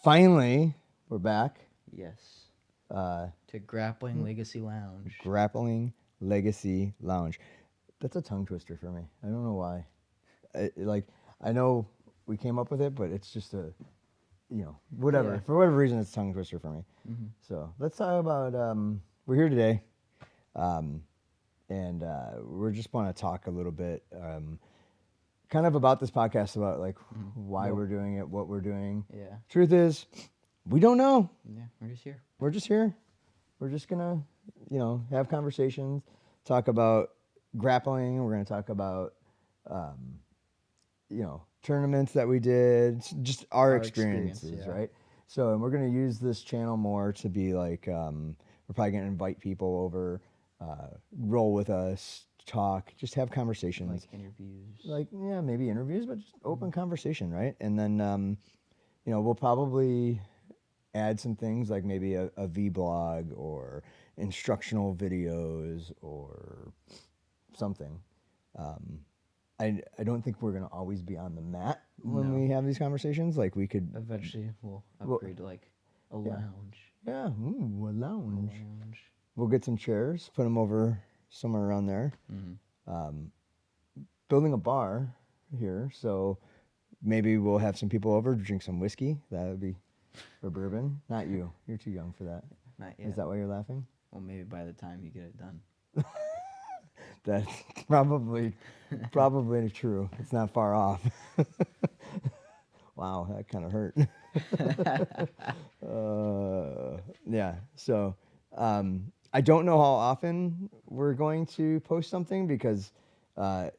Finally, we're back. Yes. Uh, To Grappling Legacy Lounge. Grappling Legacy Lounge. That's a tongue twister for me. I don't know why. I know we came up with it, but it's just a, whatever. Yeah. For whatever reason, it's a tongue twister for me. Mm-hmm. So let's talk about. We're here today, and we just want to talk a little bit, kind of about this podcast, about like why we're doing it, what we're doing. Yeah. Truth is, we don't know. Yeah, we're just here. We're just here. We're just gonna, have conversations, talk about grappling. We're gonna talk about, tournaments that we did, just our experiences, yeah. right? So, and we're gonna use this channel more to be like, we're probably gonna invite people over, roll with us, talk, just have conversations, Like interviews. Maybe interviews, but just open conversation, right? And then, we'll probably add some things like maybe a vlog or instructional videos or something. I don't think we're going to always be on the mat when we have these conversations. Like we could Eventually we'll upgrade to like a lounge. Yeah, ooh, a lounge. We'll get some chairs, put them over somewhere around there. Mm-hmm. Building a bar here, so maybe we'll have some people over to drink some whiskey. That would be, or bourbon. Not you. You're too young for that. Not yet. Is that why you're laughing? Well, maybe by the time you get it done. That's probably true. It's not far off. Wow, that kind of hurt. Yeah. So I don't know how often we're going to post something because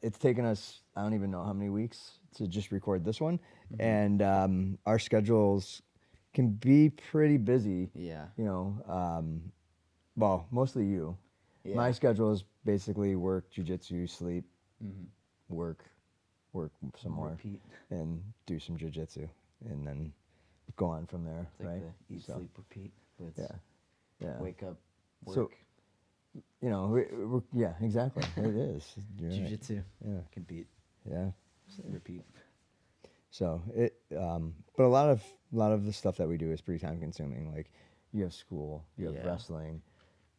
it's taken us, I don't even know how many weeks to just record this one. And our schedules can be pretty busy. Yeah. Well, mostly you. Yeah. My schedule is basically work, jiu-jitsu, sleep, work some more, repeat, and do some jiu-jitsu, and then go on from there. it's like right? the eat, sleep, repeat. But it's Yeah. wake up, work, So, yeah, exactly. It is. You're right. jiu-jitsu, Yeah. compete, Yeah. repeat. So but a lot of the stuff that we do is pretty time consuming. Like you have school, you have wrestling,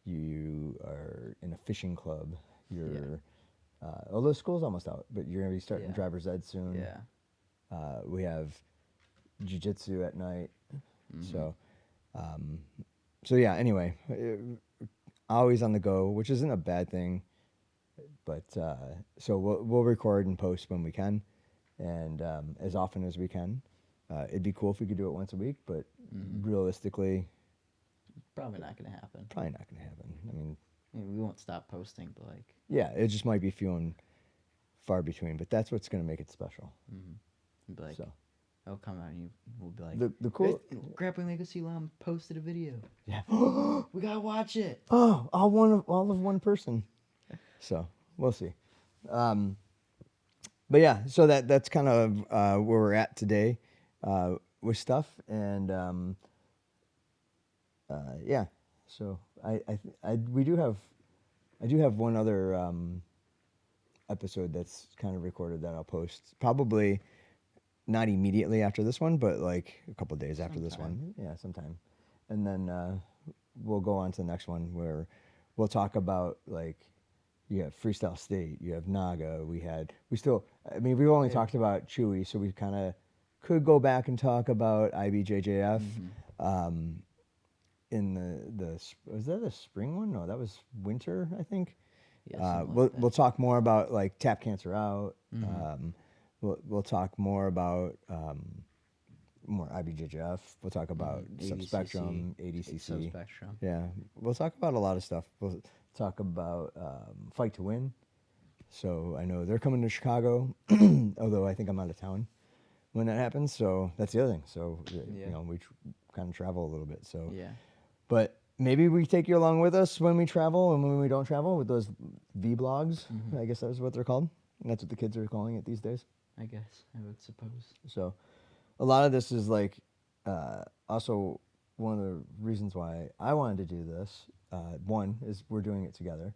you are in a fishing club. You're, although school's almost out, but you're gonna be starting driver's ed soon. Yeah. We have jiu-jitsu at night. So yeah. Anyway, always on the go, which isn't a bad thing. But so we'll record and post when we can, and as often as we can. It'd be cool if we could do it once a week, but realistically, Probably not going to happen. probably not going to happen. I mean, we won't stop posting, but like, yeah, it just might be few and far between, but that's what's going to make it special. be like, So. it'll come out and we'll be like, The cool, Grappling Legacy Lounge posted a video. yeah. We gotta watch it. Oh, all of one person. So we'll see. But yeah, so that's kind of where we're at today with stuff, and yeah. So I do have one other episode that's kind of recorded that I'll post probably not immediately after this one, but like a couple of days after this one. Yeah, sometime, and then we'll go on to the next one where we'll talk about like. You have Freestyle State, you have Naga, we've only talked about Chewy, so we kind of could go back and talk about IBJJF. In was that a spring one? No, that was winter, I think. Yeah, we'll talk more about like Tap Cancer Out. We'll talk more about more IBJJF. We'll talk about Subspectrum, ADCC. Subspectrum. Yeah, we'll talk about a lot of stuff. We'll talk about Fight to Win. So I know they're coming to Chicago, although I think I'm out of town when that happens. So that's the other thing. So we kind of travel a little bit. So but maybe we take you along with us when we travel and when we don't travel with those vlogs. I guess that's what they're called. And that's what the kids are calling it these days. I guess I would suppose. So a lot of this is like also one of the reasons why I wanted to do this. One is we're doing it together.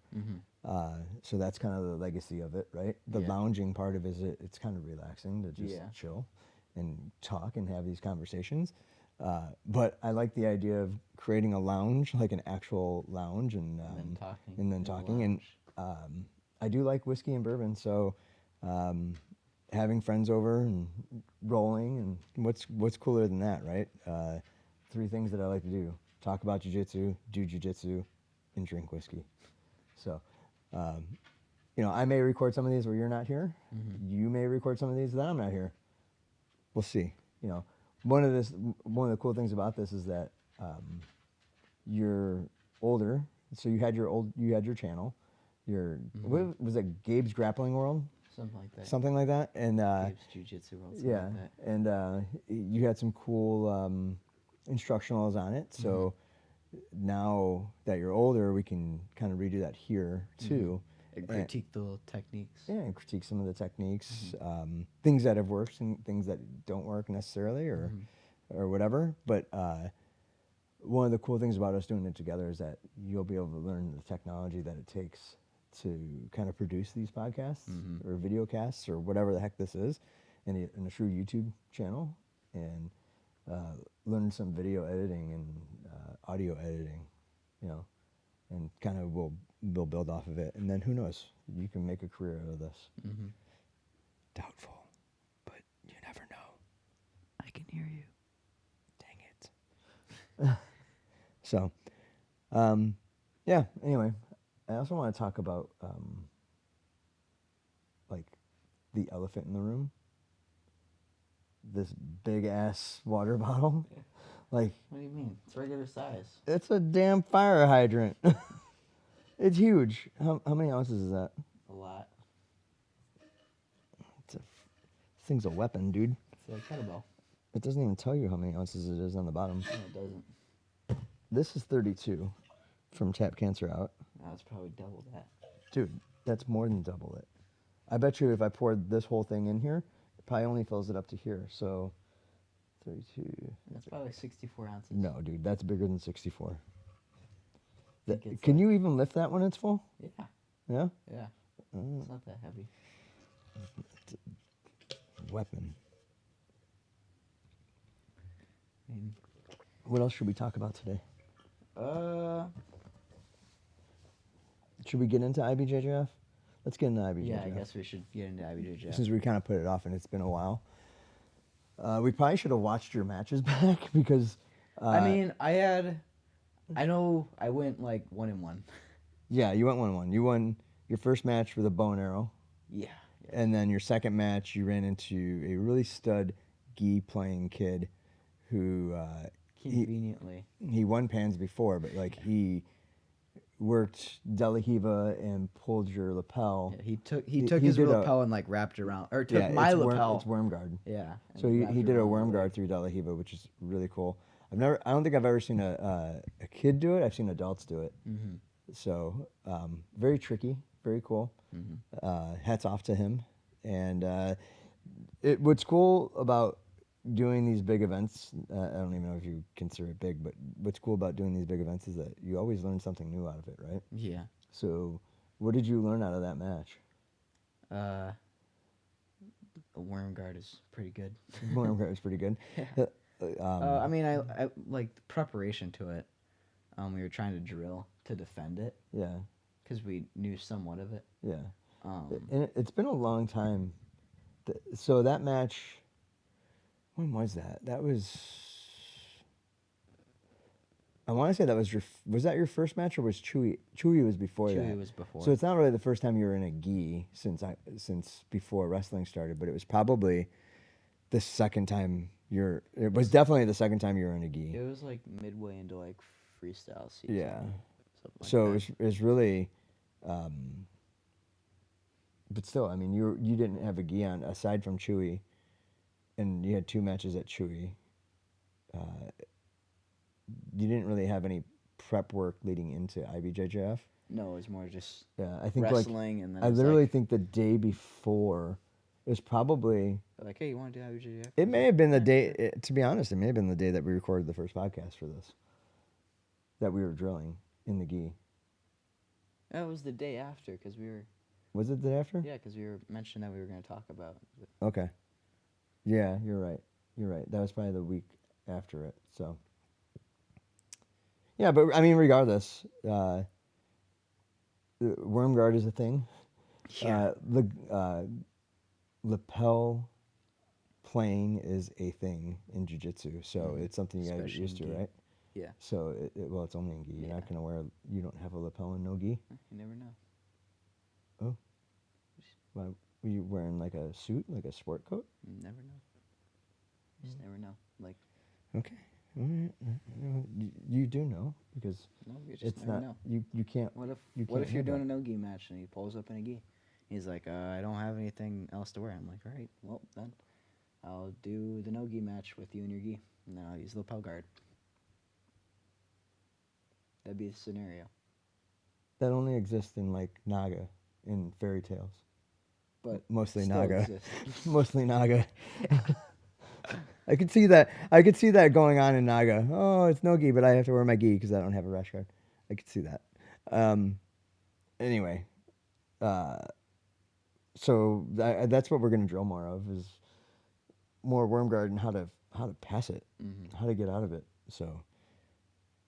So that's kind of the legacy of it, right? The lounging part of it, it's kind of relaxing to just chill. and talk and have these conversations. But I like the idea of creating a lounge, like an actual lounge, and then talking. and then in the talking. And lounge. I do like whiskey and bourbon, so having friends over and rolling, and what's cooler than that, right? Three things that I like to do: talk about jiu-jitsu, do jiu-jitsu, and drink whiskey. So, I may record some of these where you're not here. Mm-hmm. You may record some of these that I'm not here. We'll see. One of the cool things about this is that you're older, so you had your channel. What was that, Gabe's Grappling World? Something like that. Something like that, and Gabe's Jiu-Jitsu World. Something yeah, like that. and you had some cool instructionals on it. So now that you're older, we can kind of redo that here too. And critique the little techniques. Yeah, and critique some of the techniques, things that have worked and things that don't work necessarily, or whatever. But one of the cool things about us doing it together is that you'll be able to learn the technology that it takes to kind of produce these podcasts or video casts or whatever the heck this is, in a true YouTube channel, and learn some video editing and audio editing, and kind of we'll build off of it. And then who knows, you can make a career out of this. Doubtful, but you never know. I can hear you. Dang it. So, yeah, anyway, I also want to talk about, like, the elephant in the room. This big-ass water bottle. Yeah. Like, What do you mean? It's regular size. it's a damn fire hydrant. It's huge. How many ounces is that? A lot. This thing's a weapon, dude. It's a kettlebell. It doesn't even tell you how many ounces it is on the bottom. No, it doesn't. This is 32 from Tap Cancer Out. No, it's probably double that. Dude, that's more than double it. I bet you if I poured this whole thing in here, it probably only fills it up to here. So, 32. That's probably 64 ounces. No, dude, that's bigger than 64. It's Can like- you even lift that when it's full? Yeah. Yeah? Yeah. It's not that heavy. Weapon. I mean, What else should we talk about today? uh, Should we get into IBJJF? Let's get into IBJJF. yeah, I guess we should get into IBJJF. Since we kind of put it off and it's been a while. We probably should have watched your matches back because... I mean, I know I went like 1-1. Yeah, you went 1-1. You won your first match with a bow and arrow. Yeah. And then your second match, you ran into a really stud gi playing kid who... Conveniently. He won pans before, but like he worked De La Hiva and pulled your lapel. Yeah, he He took his did lapel and like wrapped it around, or took Yeah, my it's lapel. It's worm guard. Yeah. So and he wrapped did it a around worm the guard leg. through De La Hiva, which is really cool. I don't think I've ever seen a kid do it. I've seen adults do it. Mm-hmm. So very tricky, very cool. Mm-hmm. Hats off to him. And what's cool about doing these big events, I don't even know if you consider it big, but what's cool about doing these big events is that you always learn something new out of it, right? Yeah. So what did you learn out of that match? A worm guard is pretty good. Worm guard was pretty good. Yeah. I mean, I like the preparation to it. We were trying to drill to defend it Yeah, because we knew somewhat of it. yeah. Um, And it's been a long time. So that match, when was that? That was, I want to say that was that your first match or was Chewy? Chewy was before that. Chewy was before. So it's not really the first time you were in a gi since before wrestling started, but it was probably the second time it was definitely the second time you were in a gi. It was like midway into like freestyle season. Yeah. Something like So that. it was really, but still, I mean, you didn't have a gi on aside from Chewy, and you had two matches at Chewy. You didn't really have any prep work leading into IBJJF. No, it was more just Yeah, I think wrestling, and then I it's literally like, think the day before, it was probably. like, hey, you want to do IBJJF? It may have been the day. To be honest, it may have been the day that we recorded the first podcast for this. That we were drilling in the gi. That was the day after, because we were. Was it the day after? Yeah, because we were mentioning that we were going to talk about. Okay. Yeah, you're right. You're right. That was probably the week after it. So yeah, but I mean, regardless, worm guard is a thing. Lapel playing is a thing in jiu-jitsu, so it's something you gotta get Especially used to, in gi. right? Yeah. So well, it's only in gi. You're not gonna wear. You don't have a lapel and no gi. You never know. Oh, why? Were you wearing like a suit, like a sport coat? You never know. Just never know. Like, Okay. All right. You do know because no, you just it's never not know. you can't. What if You what can't if you're have doing that. a no gi match and he pulls up in a gi? He's like, I don't have anything else to wear. I'm like, all right, well then, I'll do the no gi match with you and your gi, and then I'll use the lapel guard. That'd be the scenario. That only exists in like Naga, in fairy tales. But Mostly still Naga. exists. Mostly Naga. I could see that. I could see that going on in Naga. Oh, it's no gi, but I have to wear my gi because I don't have a rash guard. I could see that. Anyway, uh, so that's what we're gonna drill more of is more worm guard and how to pass it, how to get out of it. So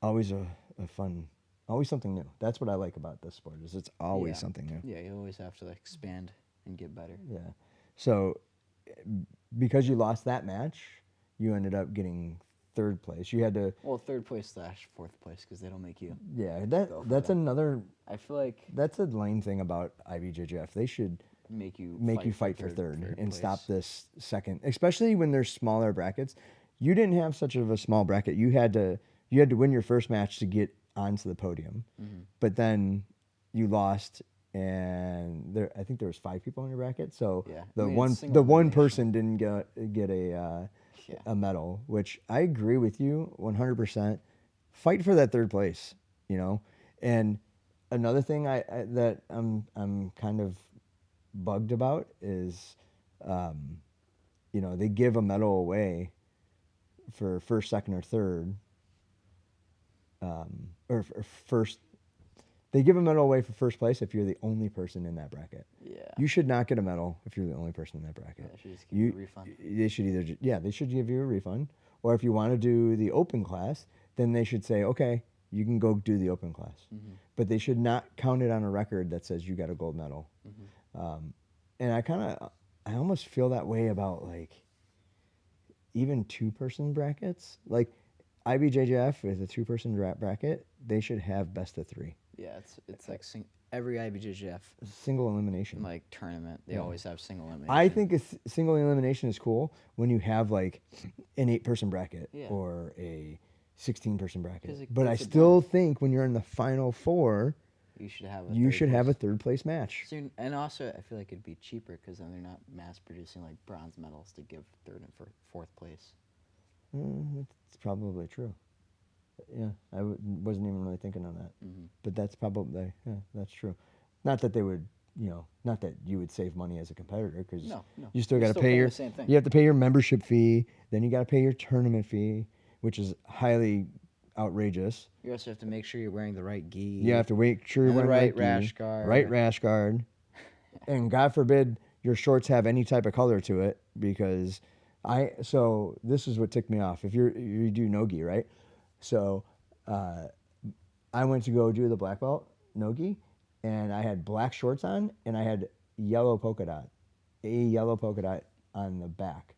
always a fun, always something new. That's what I like about this sport is it's always something new. Yeah, you always have to like expand and get better. Yeah. So because you lost that match, you ended up getting third place. You had to. Well, third place / fourth place because they don't make you. Yeah, go for that's that. another. I feel like That's a lame thing about IBJJF. They should make you fight for third and place. stop this second, especially when there's smaller brackets. You didn't have such of a small bracket. You had to win your first match to get onto the podium, but then you lost, and I think there was 5 people in your bracket. So Yeah. the I mean, one it's single person didn't get a medal, which I agree with you 100%. Fight for that third place, you know. And another thing that I'm kind of bugged about is, you know, they give a medal away for first, second, or third, or first. They give a medal away for first place if you're the only person in that bracket. Yeah. You should not get a medal if you're the only person in that bracket. Yeah, should just give you a refund. They should they should give you a refund, or if you want to do the open class, then they should say, okay, you can go do the open class, but they should not count it on a record that says you got a gold medal. And I almost feel that way about like even 2-person brackets. Like IBJJF is a 2-person bracket. They should have best of 3. Yeah, it's like every IBJJF single elimination like tournament. They always have single elimination. I think a single elimination is cool when you have like an 8-person bracket Yeah. or a 16-person bracket. But But I still think when you're in the final 4, you should have a third place match. So, and also, I feel like it'd be cheaper because then they're not mass producing like bronze medals to give third and fourth place. That's probably true. Yeah, I wasn't even really thinking on that. But that's probably, that's true. Not that they would, you know, not that you would save money as a competitor because you still got to pay your, you have to pay your membership fee, then you got to pay your tournament fee, which is highly outrageous. You also have to make sure you're wearing the right gi. You have to make sure you're wearing the right rash guard. Right rash guard. And God forbid your shorts have any type of color to it because so this is what ticked me off. If you do no-gi, right? So I went to go do the black belt no-gi, and I had black shorts on, and I had a yellow polka dot on the back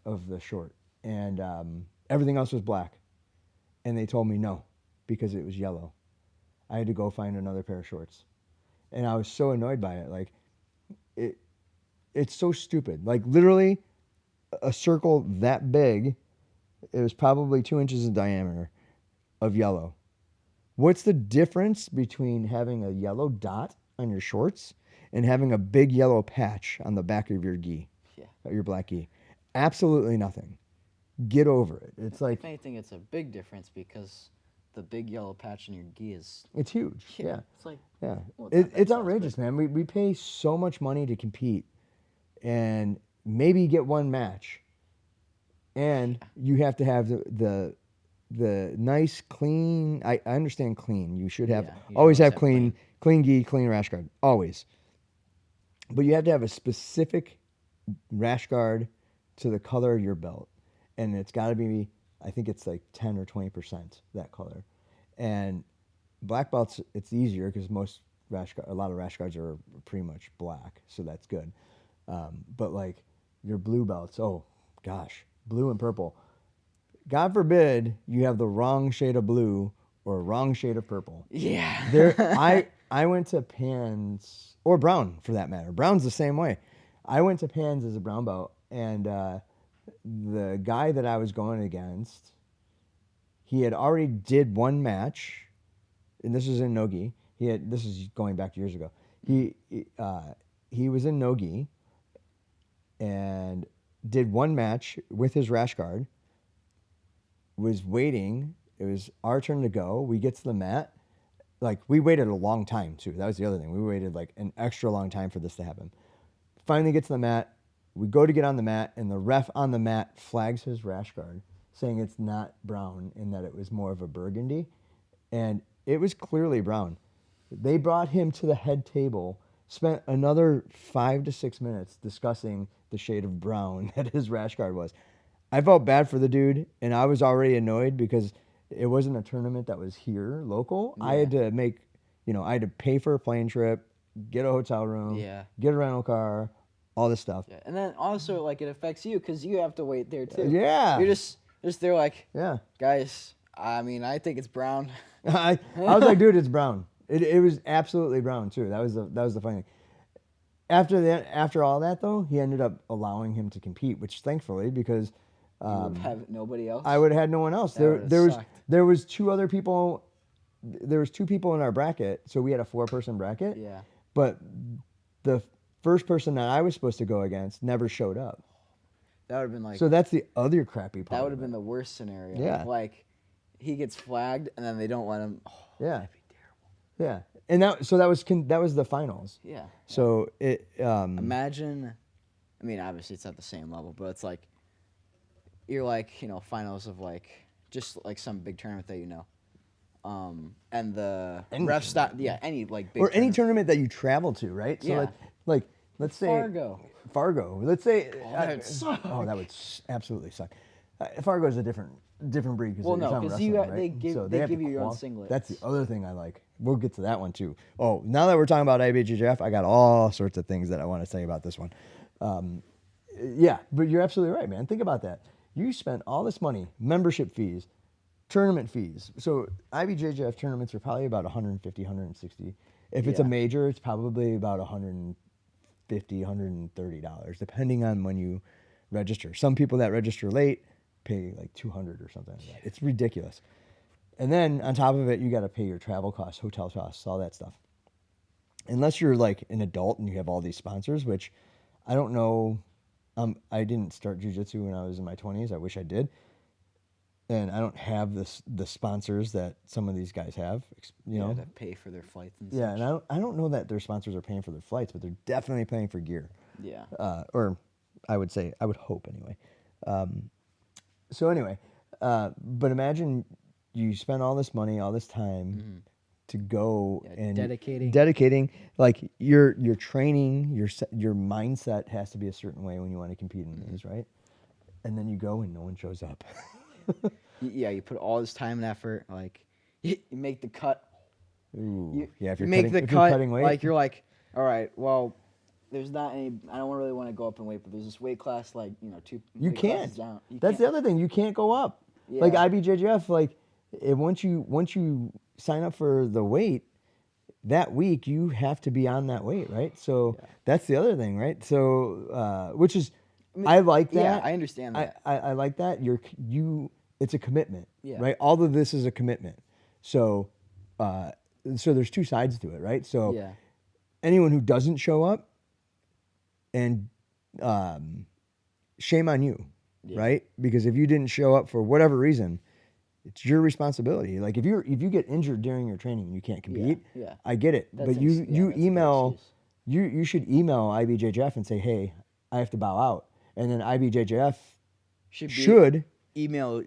of the short. And everything else was black. And they told me no, because it was yellow. I had to go find another pair of shorts. And I was so annoyed by it. Like, it's so stupid. Like, literally, a circle that big, it was probably 2 inches in diameter, of yellow. What's the difference between having a yellow dot on your shorts and having a big yellow patch on the back of your gi? Yeah. Your black gi? Absolutely nothing. Get over it. It's like, if anything, it's a big difference because the big yellow patch in your gi is... It's huge. Yeah. It's like... Yeah. Well, It's outrageous, man. We pay so much money to compete and maybe get one match. And you have to have the nice, clean... I understand clean. You should have... always have clean gi, clean rash guard. Always. But you have to have a specific rash guard to the color of your belt. and it's got to be, I think it's like 10 or 20% that color. And black belts, it's easier because a lot of rash guards are pretty much black, so that's good. But like your blue belts, oh gosh, blue and purple. God forbid you have the wrong shade of blue or wrong shade of purple. Yeah. I went to Pans, or brown for that matter. Brown's the same way. I went to Pans as a brown belt, and the guy that I was going against, he had already did one match, and this was in no-gi. This is going back years ago. He was in no-gi and did one match with his rash guard, was waiting. It was our turn to go. We get to the mat. Like, we waited a long time, too. That was the other thing. We waited, like, an extra long time for this to happen. Finally get to the mat. We go to get on the mat, and the ref on the mat flags his rash guard, saying it's not brown and that it was more of a burgundy. And it was clearly brown. They brought him to the head table, spent another 5 to 6 minutes discussing the shade of brown that his rash guard was. I felt bad for the dude, and I was already annoyed because it wasn't a tournament that was here, local. Yeah. I had to I had to pay for a plane trip, get a hotel room, get a rental car, all this stuff. Yeah. And then also, like, it affects you because you have to wait there, too. Yeah. You're just there like, yeah, guys, I mean, I think it's brown. I was like, dude, it's brown. It was absolutely brown, too. That was the funny thing. After all that, though, he ended up allowing him to compete, which thankfully, because You would have nobody else. I would have had no one else. There was two other people. There was two people in our bracket, so we had a 4-person bracket. Yeah. But the first person that I was supposed to go against never showed up. That would have been like. So that's the other crappy part. That would have been the worst scenario. Yeah. Like, he gets flagged and then they don't let him. Oh, Yeah. that'd be terrible. Yeah, and that was the finals. Yeah. So it. Imagine, I mean, obviously it's at the same level, but it's like, you're like, finals of like, just like some big tournament that you know. And the Any ref stop, any like big or any tournament that you travel to, right? So Yeah. like let's say Fargo. Let's say that would suck. Oh, that would absolutely suck. Fargo is a different breed because Well, no, it's not 'cause wrestling, you- right? they give- So they have give to you your own singlets. That's the other thing I like. We'll get to that one too. Oh, now that we're talking about IBJJF, I got all sorts of things that I want to say about this one. Yeah, but you're absolutely right, man. Think about that. You spent all this money, membership fees, tournament fees. So IBJJF tournaments are probably about 150, 160. If it's a Yeah. major, it's probably about $150, $130, depending on when you register. Some people that register late pay like $200 or something like that. It's ridiculous. And then on top of it, you got to pay your travel costs, hotel costs, all that stuff. Unless you're like an adult and you have all these sponsors, which I don't know. I didn't start jiu-jitsu when I was in my 20s. I wish I did. And I don't have the sponsors that some of these guys have, you know. to pay for their flights and Yeah, such. and I don't know that their sponsors are paying for their flights, but they're definitely paying for gear. Yeah. Or I would hope anyway. So anyway, but imagine you spend all this money, all this time to go and dedicating like your training, your mindset has to be a certain way when you want to compete in these, right? And then you go and no one shows up. Yeah, you put all this time and effort, like you make the cut. Ooh, if you're make cutting, the if cut, you're cutting weight, like you're like, all right, well, there's not any. I don't really want to go up in weight, but there's this weight class, like two. you weight can't. classes down. That's the other thing. You can't go up. Yeah. Like IBJJF, like once you sign up for the weight, that week you have to be on that weight, right? So that's the other thing, right? So which is, I like that. Yeah, I understand that. I like that. It's a commitment, Yeah. right? All of this is a commitment. So so there's two sides to it, right? So Yeah. anyone who doesn't show up, and shame on you, right? Because if you didn't show up for whatever reason, it's your responsibility. Like if you get injured during your training and you can't compete, yeah. I get it. That's But you that's a good email excuse. you should email IBJJF and say, hey, I have to bow out, and then IBJJF should email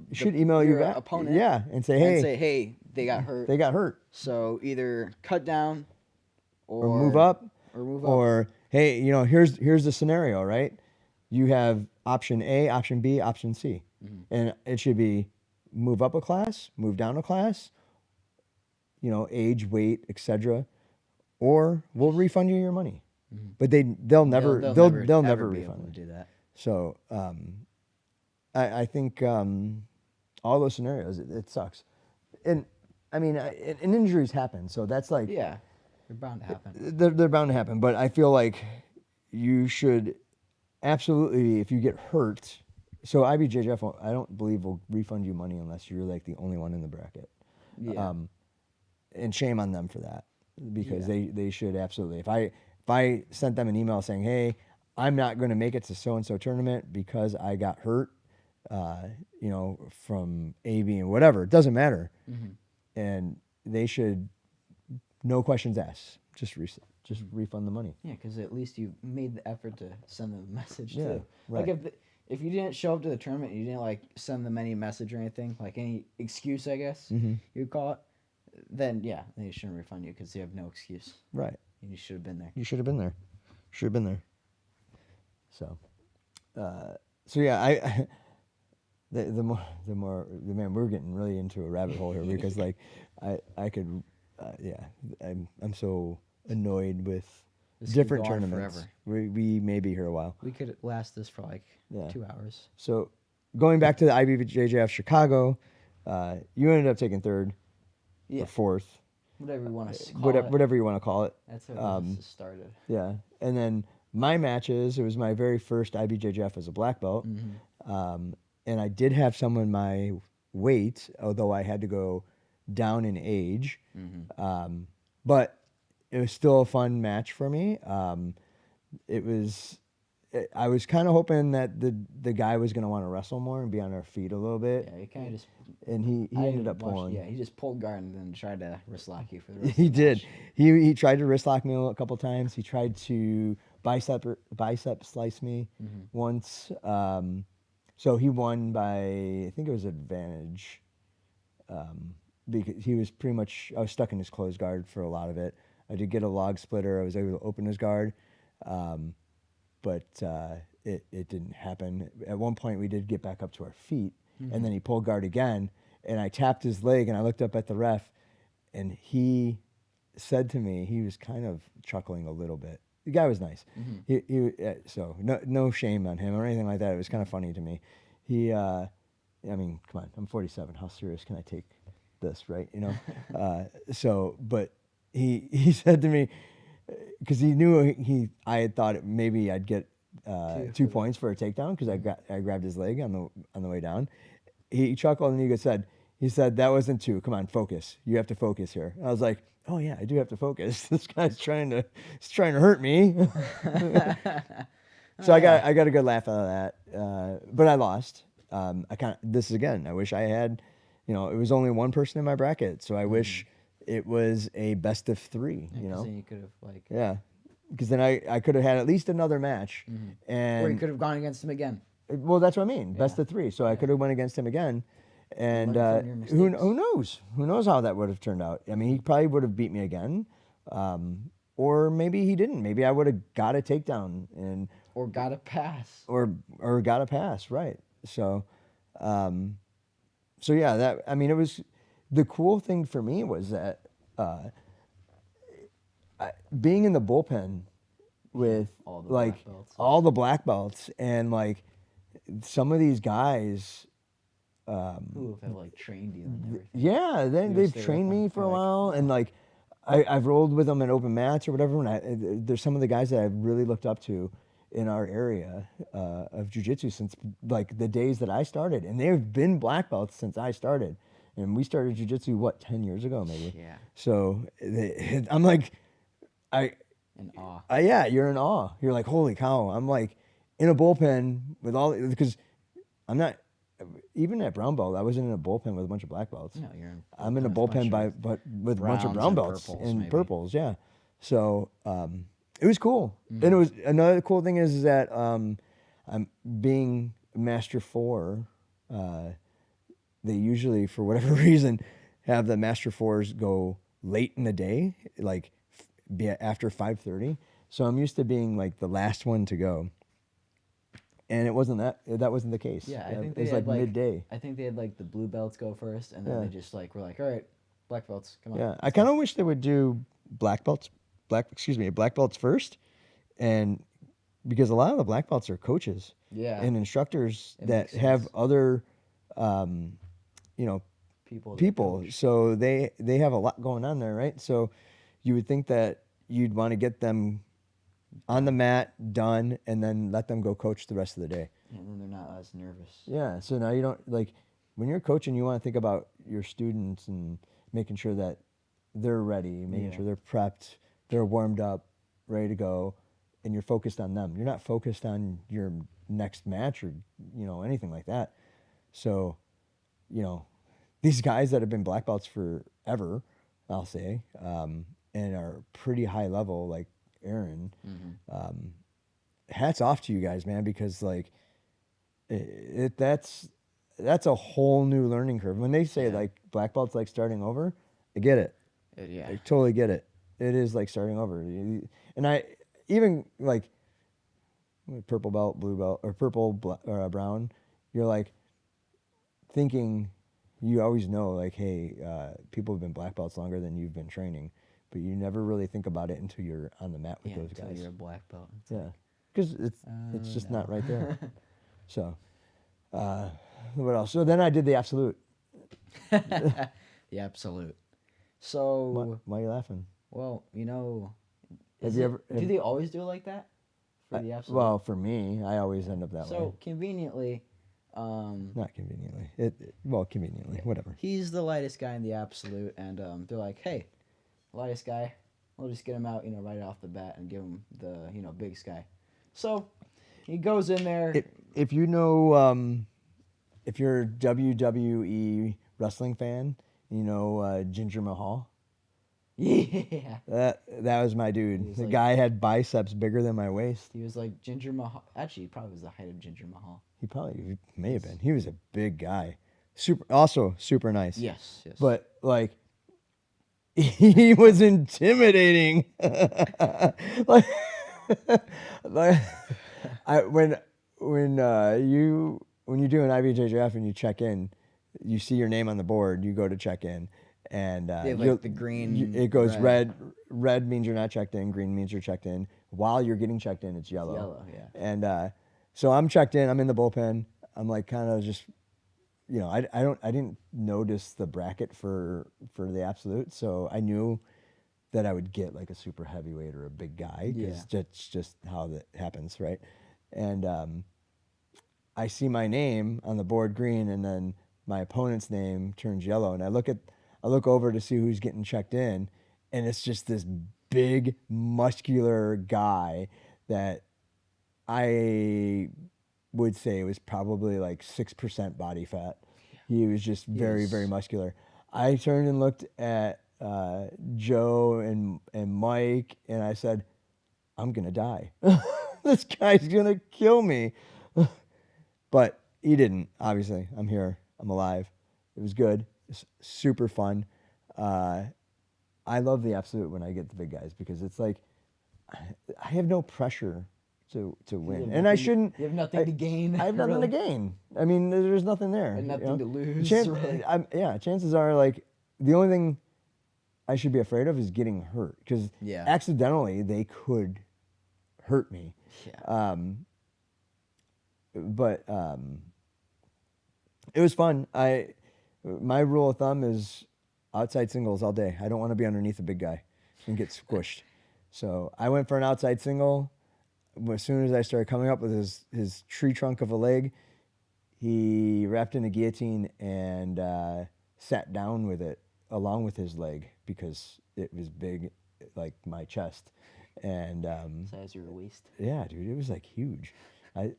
your back, opponent, and say, hey, they got hurt. They got hurt. So either cut down, Or move up, or hey, here's the scenario, right? You have option A, option B, option C. And it should be move up a class, move down a class, age, weight, etc., or we'll refund you your money. But they'll never ever be refund able it. to do that. So I think all those scenarios, it sucks. And I mean, and injuries happen. So that's like, Yeah, they're bound to happen. they're bound to happen. But I feel like you should absolutely, if you get hurt. So IBJJF, I don't believe will refund you money unless you're like the only one in the bracket. Yeah. And shame on them for that, because they should absolutely. If I sent them an email saying, hey, I'm not going to make it to so and so tournament because I got hurt, from A, B, and whatever, it doesn't matter, and they should, no questions asked, just refund the money. Yeah, because at least you made the effort to send them a message Yeah, too. right. Like if you didn't show up to the tournament, you didn't like send them any message or anything, like any excuse, I guess you'd call it. Then yeah, they shouldn't refund you because you have no excuse. Right. And you should have been there. You should have been there. Should have been there. So, yeah, man, we're getting really into a rabbit hole here because like I could, I'm so annoyed with This could different go on tournaments. forever. We may be here a while. We could last this for like 2 hours. So, going back to the IBJJF Chicago, you ended up taking third or fourth. Whatever you want to call it. Whatever you want to call it. That's how this started. Yeah. And then my matches, it was my very first IBJJF as a black belt. And I did have someone my weight, although I had to go down in age. But it was still a fun match for me. I was kind of hoping that the guy was going to want to wrestle more and be on our feet a little bit. Yeah, he kind of just... And he ended up pulling. Yeah, he just pulled guard and then tried to wrist lock you for the rest He of the did. match. He tried to wrist lock me a couple times. He tried to bicep slice me once. So he won by, I think it was advantage, because he was pretty much, I was stuck in his closed guard for a lot of it. I did get a log splitter. I was able to open his guard, but it didn't happen. At one point, we did get back up to our feet, and then he pulled guard again, and I tapped his leg, and I looked up at the ref, and he said to me, he was kind of chuckling a little bit. The guy was nice. So no shame on him or anything like that. It was kind of funny to me. I mean, come on, I'm 47. How serious can I take this, right? But he said to me, because he knew I had thought maybe I'd get 2 points for a takedown because I grabbed his leg on the way down. He chuckled and he said that wasn't 2. Come on, focus. You have to focus here. I was like, oh yeah, I do have to focus. This guy's trying to hurt me. So I got a good laugh out of that, but I lost. This is again. I wish I had, it was only one person in my bracket, so I wish it was a best of 3. Then you could have yeah, because then I could have had at least another match, and or you could have gone against him again. Well, that's what I mean. Best of 3. So I could have went against him again. And who knows? Who knows how that would have turned out? I mean, he probably would have beat me again, or maybe he didn't. Maybe I would have got a takedown or got a pass, or got a pass, right? So, yeah. It was the cool thing for me was that being in the bullpen with all the black belts and like some of these guys. Who have trained you and everything. Yeah, they've trained me for a while, and I've rolled with them in open mats or whatever. And there's some of the guys that I've really looked up to in our area of jiu-jitsu since like the days that I started, and they've been black belts since I started. And we started jiu-jitsu 10 years ago maybe. Yeah. So I'm like, in awe. Yeah, you're in awe. You're like, holy cow! I'm like in a bullpen with all because I'm not. Even at brown belt, I wasn't in a bullpen with a bunch of black belts. No, I'm in a bullpen with a bunch of brown belts and purples. Yeah, so it was cool. And it was another cool thing is that I'm being Master 4. They usually, for whatever reason, have the Master 4s go late in the day, like after 5:30. So I'm used to being like the last one to go. and it wasn't that wasn't the case. Yeah, I think it they was had, like midday. I think they had like the blue belts go first, and then Yeah. they just like were like, all right, black belts, come on. Yeah, I let's kind go." of wish they would do black belts first, and because a lot of the black belts are coaches Yeah, and instructors It that makes have sense. other, um, you know, people. that people. coach. So they have a lot going on there, right? So you would think that you'd want to get them on the mat, done, and then let them go coach the rest of the day. And then they're not as nervous. Yeah. So now you don't like when you're coaching, you want to think about your students and making sure that they're ready, making Yeah. sure they're prepped, they're warmed up, ready to go, and you're focused on them. You're not focused on your next match or anything like that. So, these guys that have been black belts forever, I'll say, and are pretty high level, like Aaron. Hats off to you guys, man, because like that's a whole new learning curve. When they say Yeah. like black belt's like starting over, I get it. Yeah. I totally get it. It is like starting over. And I even like purple belt, blue belt, or brown. You're like thinking, you always know like, hey, people have been black belts longer than you've been training, but you never really think about it until you're on the mat with those until guys. you're a black belt. It's Yeah, like, because it's just no. not right there. So, what else? So then I did the absolute. The absolute. So, Why are you laughing? well, Have is you it- ever? do they always do it like that? For the absolute? Well, for me, I always end up that way. So conveniently, Not conveniently. Conveniently, whatever. he's the lightest guy in the absolute, and they're like, hey, lightest guy, we'll just get him out, right off the bat and give him the, biggest guy. So he goes in there. If you know, if you're a WWE wrestling fan, Ginger Mahal. Yeah. That was my dude. He was The like- guy had biceps bigger than my waist. He was like Ginger Mahal. Actually, he probably was the height of Ginger Mahal. He may have been. He was a big guy. Also super nice. Yes. But like he was intimidating. like when you do an IBJJF and you check in, you see your name on the board, you go to check in, and They have, like, the green, it goes red. red means you're not checked in, green means you're checked in. While you're getting checked in, it's yellow. Yellow, yeah. And so I'm checked in, I'm in the bullpen, I'm like kind of just I didn't notice the bracket for the absolute, so I knew that I would get like a super heavyweight or a big guy because that's just how that happens, right? And I see my name on the board green, and then my opponent's name turns yellow, and I look over to see who's getting checked in, and it's just this big muscular guy that I would say was probably like 6% body fat. He was just very, Yes. very muscular. I turned and looked at Joe and Mike, and I said, I'm going to die. This guy's going to kill me. But he didn't, obviously. I'm here. I'm alive. It was good. It's super fun. I love the absolute when I get the big guys because it's like I have no pressure to win, and I shouldn't. You have nothing to gain. I have nothing to gain. I mean, there's nothing there. And nothing to lose. Really. Chances are like the only thing I should be afraid of is getting hurt because accidentally they could hurt me. Yeah. But it was fun. My rule of thumb is outside singles all day. I don't want to be underneath a big guy and get squished. So I went for an outside single. As soon as I started coming up with his tree trunk of a leg, he wrapped in a guillotine and sat down with it along with his leg because it was big, like my chest. And size your waist. yeah, dude, it was like huge. I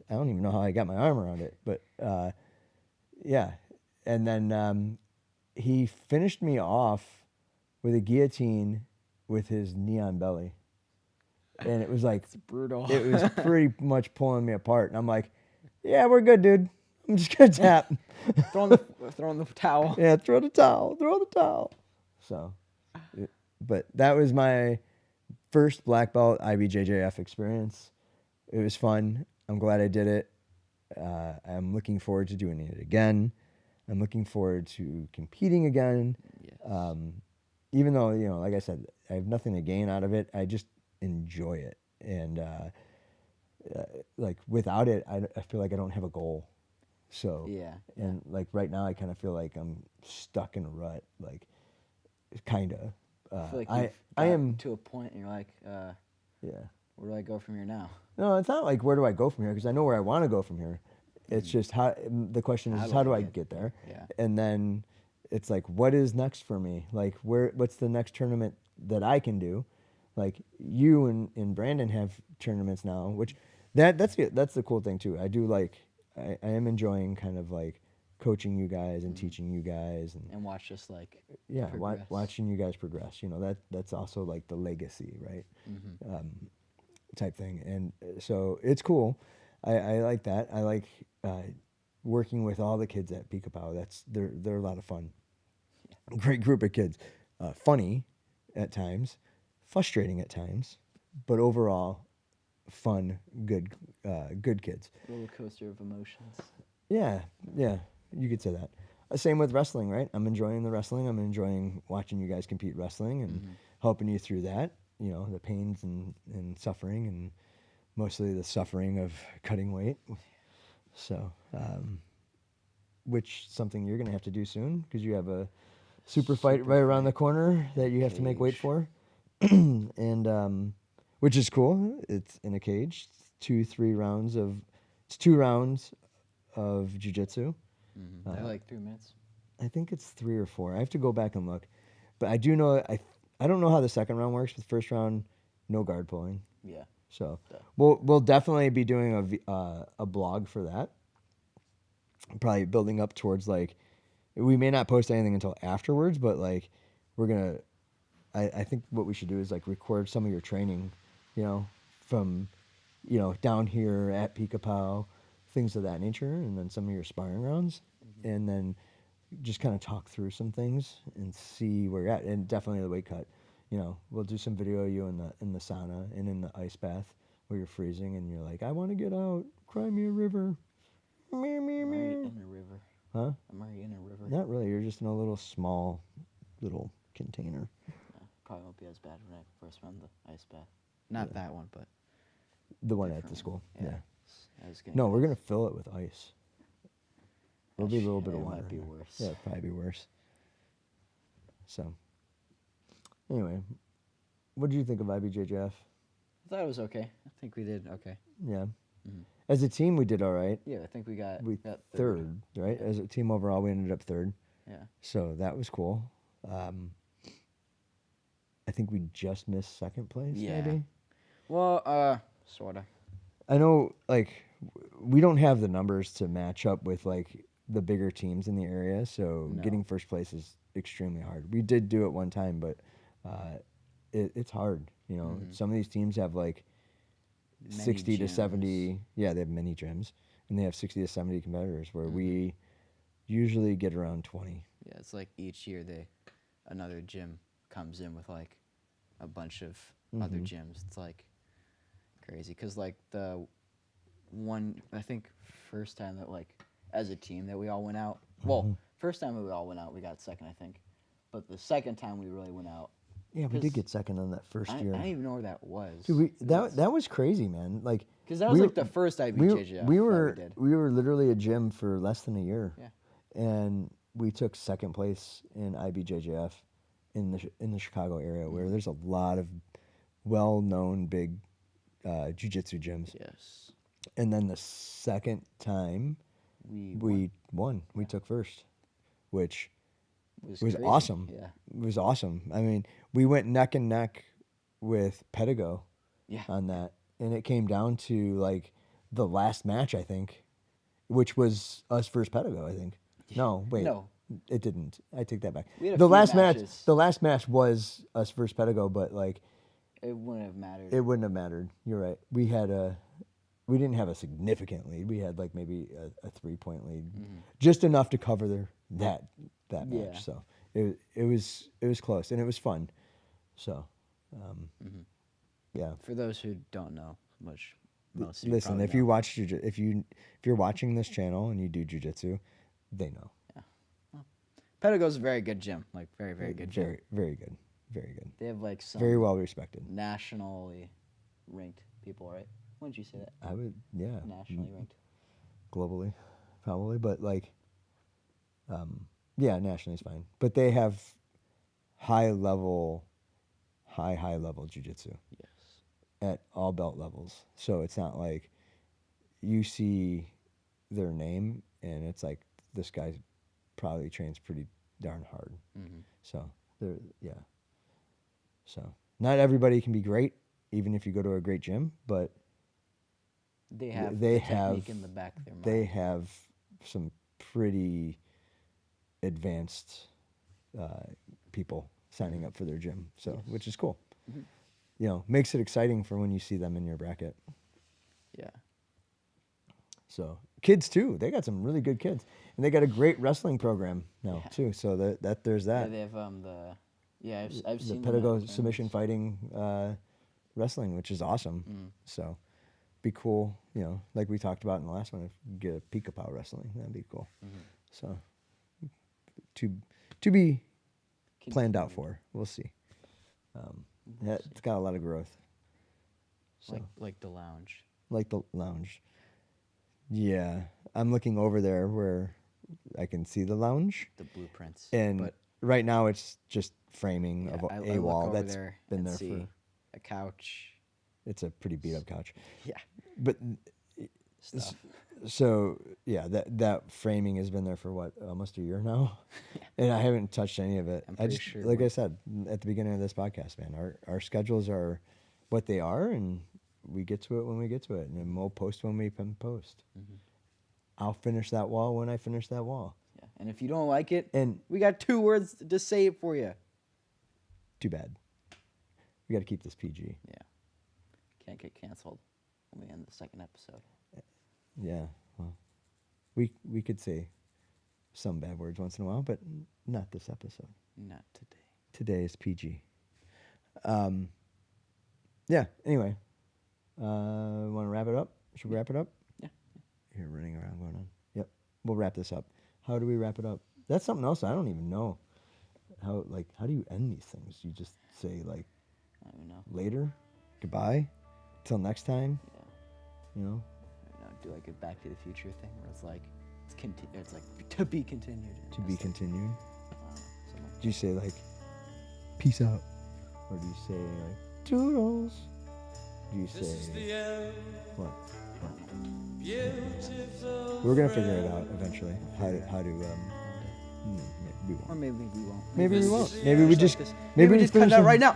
don't even know how I got my arm around it, but yeah. And then he finished me off with a guillotine with his knee on belly. And it was like, It's brutal. it was pretty much pulling me apart. And I'm like, yeah, we're good, dude. I'm just going to tap. throwing the towel. Yeah, throw the towel. So, but that was my first black belt IBJJF experience. it was fun. I'm glad I did it. I'm looking forward to doing it again. I'm looking forward to competing again. Yes. Even though, like I said, I have nothing to gain out of it. I just enjoy it. And like without it, I feel like I don't have a goal. So, Yeah. and like right now, I kind of feel like I'm stuck in a rut. Like, kind of. I feel like I you've I got am. to a point and you're like, Yeah. where do I go from here now? No, it's not like where do I go from here, because I know where I want to go from here. It's just how the question is how do I get there? Yeah. And then it's like what is next for me? Like what's the next tournament that I can do? Like you and Brandon have tournaments now, which that's the cool thing too. I do like I am enjoying kind of like coaching you guys and teaching you guys And watch just like yeah, progress. watching you guys progress. That's also like the legacy, right? Type thing. And so it's cool. I like that. I like working with all the kids at Peekapau. They're a lot of fun. Great group of kids. Funny at times, frustrating at times, but overall fun, good kids. Roller coaster of emotions. Yeah, you could say that. Same with wrestling, right? I'm enjoying the wrestling. I'm enjoying watching you guys compete wrestling and helping you through that. The pains and suffering, and mostly the suffering of cutting weight. So, which something you're going to have to do soon because you have a super fight right around the corner that you have to make weight Cage. for. And which is cool. It's in a cage. It's 2 rounds of jiu-jitsu. They're like 3 minutes. I think it's 3 or 4. I have to go back and look, but I do know I don't know how the second round works. But the first round, no guard pulling. Yeah. So Yeah. we'll definitely be doing a blog for that. Probably building up towards like we may not post anything until afterwards, but like we're gonna. I think what we should do is like record some of your training, from down here at Peekapau, things of that nature, and then some of your sparring rounds, and then just kind of talk through some things and see where you're at, and definitely the weight cut. We'll do some video of you in the sauna and in the ice bath where you're freezing and you're like, I want to get out, cry me a river. Me, me, I'm already me. in a river. Huh? I'm already in a river. Not really. You're just in a little small little container. Yeah, probably won't be as bad when I first run the ice bath. Not that one, but The one at the different school. one. Yeah. I was getting No, we're ice. gonna fill it with ice. There'll be a little bit of It water. might be in there. worse. Yeah, it'd probably be worse. So, anyway, what did you think of IBJJF? I thought it was okay. I think we did okay. Yeah. Mhm. As a team, we did all right. Yeah, I think we got Third, right? Yeah. As a team overall, we ended up third. Yeah. So that was cool. I think we just missed second place, Yeah. maybe. Well, sorta. I know, like, we don't have the numbers to match up with, like, the bigger teams in the area, so No. getting first place is extremely hard. We did do it one time, but it's hard. Some of these teams have, like, Many 60 to gyms. 70. Yeah, they have many gyms, and they have 60 to 70 competitors, where we usually get around 20. Yeah, it's like each year another gym comes in with like a bunch of other gyms. It's like crazy because like the one I think first time that like as a team that we all went out. Well, first time we all went out, we got second, I think. But the second time we really went out, Yeah, we did get second on that first I year. don't even know where that was. Dude, that was crazy, man. Like, Because that was like the first IBJJF we that were we did. we were literally a gym for less than a year. Yeah. And we took second place in IBJJF in the Chicago area, where there's a lot of well-known big jiu-jitsu gyms. Yes. And then the second time we won. We took first, which was crazy. awesome. Yeah. It was awesome. I mean, we went neck and neck with Pedigo Yeah. on that, and it came down to like the last match, I think, which was us versus Pedigo, I think. No, wait. No. It didn't. I take that back. We had a The few last matches. the last match was us versus Pedigo, but like It wouldn't have mattered. it wouldn't have mattered. You're right. We didn't have a significant lead. We had like maybe a 3-point lead, just enough to cover that match. Yeah. So it was close, and it was fun. So, yeah. For those who don't know much most of you Listen, probably if know. you watch if you're watching this channel and you do jiu-jitsu, they know. Pedigo's a very good gym, like very very good gym. Very very good, very good, They have like some very well respected. nationally ranked people, right? Wouldn't you say that? I would, yeah, Nationally ranked. globally, probably, but like, yeah, nationally is fine. But they have high level jiu-jitsu Yes. at all belt levels. So it's not like you see their name and it's like this guy probably trains pretty darn hard. Mm-hmm. So they're, yeah. So not everybody can be great, even if you go to a great gym, but They have they the have technique in the back of their mind. they have some pretty advanced people signing up for their gym. So Yes. which is cool. Mhm. You know, makes it exciting for when you see them in your bracket. Yeah. So kids too, they got some really good kids, and they got a great wrestling program now Yeah. too. So that there's Yeah, that. they have I've The seen Pedigo them at submission tournaments. fighting wrestling, which is awesome. Mm. So be cool, you know, like we talked about in the last one. If you get a Pika-Pow wrestling, that'd be cool. Mhm. So to be planned out Continued. for. We'll see. We'll Yeah, see. it's got a lot of growth. So Like the lounge. like the lounge. Yeah, I'm looking over there where I can see the lounge, The blueprints. and but right now it's just just yeah, of I a look wall over that's there been and there see for. a couch. It's a pretty beat up couch, Yeah. but Stuff. so yeah, that framing has been there for what, almost a year now, and I haven't touched any of it. I'm I pretty just, sure like I when- said at the beginning of this podcast, man, our schedules are what they are, and we get to it when we get to it, and then we'll post when we can post. Mhm. I'll finish that wall when I finish that wall. Yeah. And if you don't like it, And we got 2 words to say it for you. too bad. We got to keep this PG. Yeah. Can't get canceled when we end the second episode. Yeah. Well, we could say some bad words once in a while, but not this episode. Not today. Today is PG. Yeah. Anyway, want to wrap it up? Should we wrap it up? Yeah. You're running around going on. Yep. We'll wrap this up. How do we wrap it up? That's something else I don't even know. How do you end these things? You just say like I don't know. later, goodbye, till next time. Yeah. You know. I don't know. Do like a Back to the Future thing where it's like it's like to be continued. To be It's like, continued. something like Do you say like peace out, or do you say like toodles? Do you say what? We're gonna figure it out eventually. How to we won't. Or maybe we won't. Maybe we just- won't. Maybe we just Maybe we just cut finish it out the- right now.